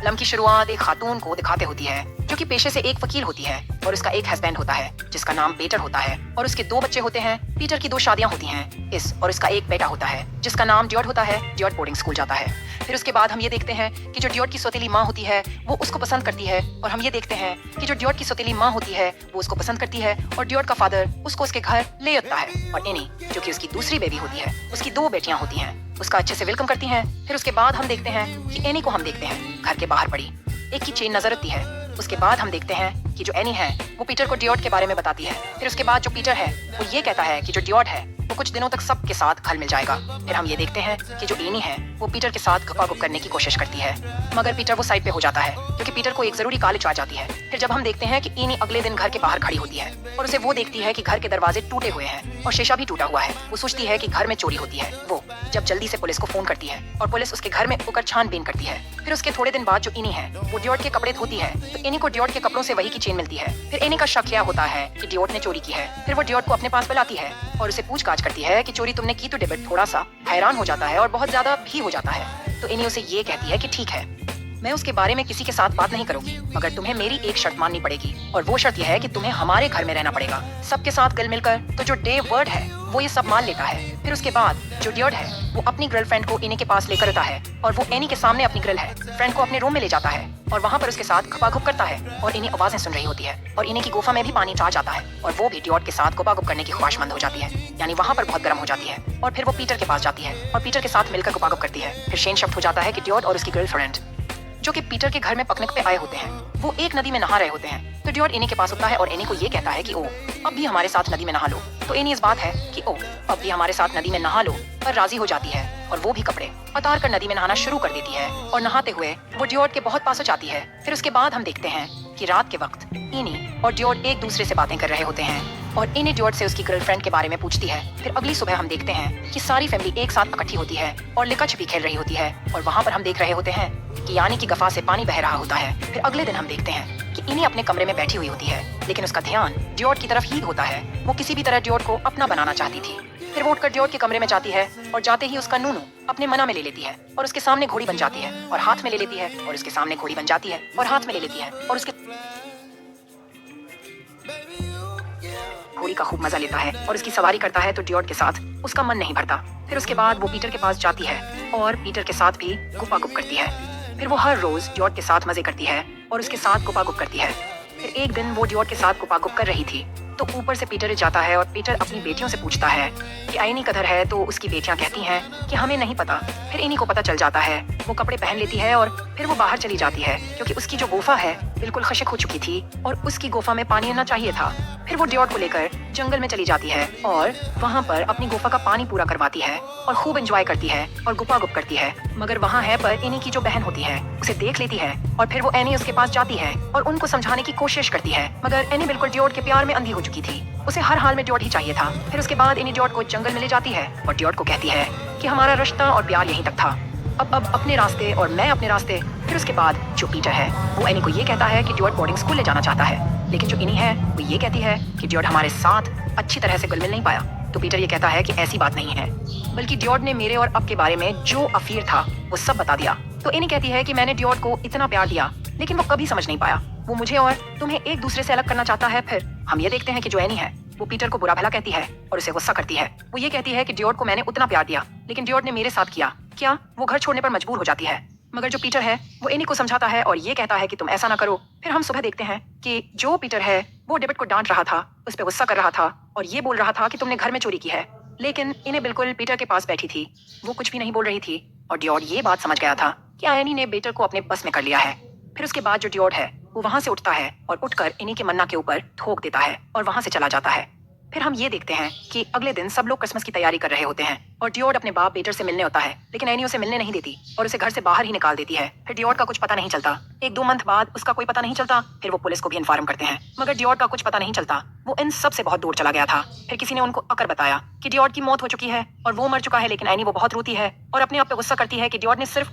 Film की शुरुआत एक खातून को दिखाते होती है जो कि पेशे से एक वकील होती है और उसका एक हस्बैंड होता है जिसका नाम पीटर होता है और उसके 2 बच्चे होते हैं। पीटर की 2 शादियां होती हैं इस और उसका एक बेटा होता है जिसका नाम ड्यूड होता है। ड्यूड बोर्डिंग स्कूल जाता है। फिर उसके बाद हम ये देखते हैं कि जो ड्यूड की सौतेली माँ होती है वो उसको पसंद करती है और हम ये देखते हैं कि जो ड्यूड की सौतेली माँ होती है वो उसको पसंद करती है और ड्यूड का फादर उसको उसके घर ले आता है। और एनी जो कि उसकी दूसरी बेबी होती है, उसकी 2 बेटियां होती हैं, उसका अच्छे से वेलकम करती हैं। फिर उसके बाद हम देखते हैं कि एनी को हम देखते हैं घर के बाहर पड़ी एक की चेन नजर आती है। उसके बाद हम देखते हैं कि जो एनी है वो पीटर को ड्यूड के बारे में बताती है। फिर उसके बाद जो पीटर है वो ये कहता है कि जो ड्यूड है वो कुछ दिनों तक सबके साथ घर मिल जाएगा। फिर हम ये देखते हैं कि जो एनी है वो पीटर के साथ गपागुप करने की कोशिश करती है मगर पीटर वो साइड पे हो जाता है क्योंकि पीटर को एक जरूरी कॉल आ जाती है। फिर जब हम देखते हैं कि एनी अगले दिन घर के बाहर खड़ी होती है और उसे वो देखती है कि घर के दरवाजे टूटे हुए हैं और शीशा भी टूटा हुआ है। वो सोचती है कि घर में चोरी होती है। वो जब जल्दी से पुलिस को फोन करती है और पुलिस उसके घर में होकर छानबीन करती है। फिर उसके थोड़े दिन बाद जो एनी है वो ड्यूड के कपड़े धोती है तो एनी को ड्यूड के कपड़ों से वही की चेन मिलती है। फिर एनी का शक यह होता है कि ड्यूड ने चोरी की है। फिर वो ड्यूड को अपने पास बुलाती है और उसे पूछताछ करती है कि चोरी तुमने की। तो डेविड थोड़ा सा हैरान हो जाता है और बहुत ज्यादा भी हो जाता है। तो एनी उसे ये कहती है कि ठीक है, मैं उसके बारे में किसी के साथ बात नहीं करूंगी मगर तुम्हें मेरी एक शर्त माननी पड़ेगी और वो शर्त यह है कि तुम्हें हमारे घर में रहना पड़ेगा सबके साथ गल मिलकर। तो जो डेव वर्ड है वो ये सब मान लेता है। फिर उसके बाद जो ड्यूड है वो अपनी गर्लफ्रेंड को एनी के पास लेकर आता है और वो एनी के सामने अपनी गर्ल है फ्रेंड को अपने रूम में ले जाता है और वहाँ पर उसके साथ गपागुप करता है और एनी आवाजें सुन रही होती है और एनी की गुफा में भी पानी आ जाता है और वो भी ड्यूड के साथ गपागुप करने की ख्वाहिशमंद हो जाती है, यानी वहाँ पर बहुत गर्म हो जाती है। और फिर वो पीटर के पास जाती है और पीटर के साथ मिलकर गपागुप करती है। फिर शेन शिफ्ट हो जाता है कि ड्यूड और उसकी गर्लफ्रेंड जो कि पीटर के घर में पिकनिक पे आए होते हैं वो एक नदी में नहा रहे होते हैं। तो ड्यूड एनी के पास होता है और एनी को ये कहता है कि ओ अब भी हमारे साथ नदी में नहा लो। तो एनी इस बात है कि ओ अब भी हमारे साथ नदी में नहा लो पर राजी हो जाती है और वो भी कपड़े उतार कर नदी में नहाना शुरू कर देती है और नहाते हुए वो ड्यूड के बहुत पास हो जाती है। फिर उसके बाद हम देखते हैं कि रात के वक्त एनी और ड्यूड एक दूसरे से बातें कर रहे होते हैं और एनी ड्यूड से उसकी गर्लफ्रेंड के बारे में पूछती है। फिर अगली सुबह हम देखते हैं कि सारी फैमिली एक साथ इकट्ठी होती है और लिका छिपी खेल रही होती है और वहाँ पर हम देख रहे होते हैं कि यानी की गफा से पानी बह रहा होता है। फिर अगले दिन हम देखते हैं कि एनी अपने कमरे में बैठी हुई होती है लेकिन उसका ध्यान ड्यूड की तरफ ही होता है। वो किसी भी तरह ड्यूड को अपना बनाना चाहती थी। फिर वो उठकर ड्यूड के कमरे में जाती है और जाते ही उसका नूनू अपने मना में ले लेती है और उसके सामने घोड़ी बन जाती है और हाथ में ले लेती है और उसके सामने घोड़ी बन जाती है और हाथ में ले लेती है और उसके घोड़ी का खूब मजा लेता है और उसकी सवारी करता है। तो ड्यूड के साथ उसका मन नहीं भरता। फिर उसके बाद वो पीटर के पास जाती है और पीटर के साथ भी गुपागुप करती है। फिर वो हर रोज ड्यूड के साथ मजे करती है और उसके साथ गुपागुप करती है। फिर एक दिन वो ड्यूड के साथ गुपागुप कर रही थी तो ऊपर से पीटर जाता है और पीटर अपनी बेटियों से पूछता है कि आईनी कधर है। तो उसकी बेटियां कहती हैं कि हमें नहीं पता। फिर इन्हीं को पता चल जाता है। वो कपड़े पहन लेती है और फिर वो बाहर चली जाती है क्योंकि उसकी जो गुफा है बिल्कुल खशक हो चुकी थी और उसकी गुफा में पानी आना चाहिए था। फिर वो ड्यूड को लेकर जंगल में चली जाती है और वहाँ पर अपनी गुफा का पानी पूरा करवाती है और खूब एंजॉय करती है और गुपागुप करती है। मगर वहाँ है पर एनी की जो बहन होती है उसे देख लेती है और फिर वो एनी उसके पास जाती है और उनको समझाने की कोशिश करती है मगर एनी बिल्कुल ड्यूड के प्यार में अंधी हो चुकी थी। उसे हर हाल में ड्यूड ही चाहिए था। फिर उसके बाद एनी ड्यूड को जंगल में ले जाती है और ड्यूड को कहती है कि हमारा रिश्ता और प्यार यहीं तक था, अब अपने रास्ते और मैं अपने रास्ते। फिर उसके बाद जो पीटर है वो एनी को ये कहता है कि ड्यूड बोर्डिंग स्कूल ले जाना चाहता है लेकिन जो एनी है वो ये कहती है कि ड्यूड हमारे साथ अच्छी तरह से घुल मिल नहीं पाया। तो पीटर ये कहता है कि ऐसी बात नहीं है बल्कि ड्यूड ने मेरे और अब के बारे में जो अफीर था वो सब बता दिया। तो एनी कहती है कि मैंने ड्यूड को इतना प्यार दिया लेकिन वो कभी समझ नहीं पाया। वो मुझे और तुम्हें एक दूसरे से अलग करना चाहता है। फिर हम ये देखते हैं कि जो एनी है वो पीटर को बुरा भला कहती है और उसे गुस्सा करती है। वो ये कहती है कि ड्यूड को मैंने उतना प्यार दिया लेकिन ड्यूड ने मेरे साथ किया क्या। वो घर छोड़ने पर मजबूर हो जाती है मगर जो पीटर है वो एनी को समझाता है और ये कहता है कि तुम ऐसा ना करो। फिर हम सुबह देखते हैं कि जो पीटर है वो डेविड को डांट रहा था, उस पर गुस्सा कर रहा था और ये बोल रहा था कि तुमने घर में चोरी की है। लेकिन इन्हें बिल्कुल पीटर के पास बैठी थी, वो कुछ भी नहीं बोल रही थी और ड्यूड ये बात समझ गया था कि एनी ने पीटर को अपने बस में कर लिया है। फिर उसके बाद जो ड्यूड है वो वहां से उठता है और उठकर एनी के मन्ना के ऊपर थोक देता है और वहां से चला जाता है। फिर हम ये देखते हैं कि अगले दिन सब लोग क्रिसमस की तैयारी कर रहे होते हैं और ड्यूड अपने बाप पीटर से मिलने होता है लेकिन एनी उसे मिलने नहीं देती और उसे घर से बाहर ही निकाल देती है। फिर ड्यूड का कुछ पता नहीं चलता। 1-2 मंथ बाद उसका कोई पता नहीं चलता। फिर वो पुलिस को भी इन्फॉर्म करते हैं मगर ड्यूड का कुछ पता नहीं चलता। वो इन सब से बहुत दूर चला गया था। फिर किसी ने उनको अकर बताया कि ड्यूड की मौत हो चुकी है और वो मर चुका है लेकिन एनी वो बहुत रोती है और अपने आप पे गुस्सा करती है कि ड्यूड ने सिर्फ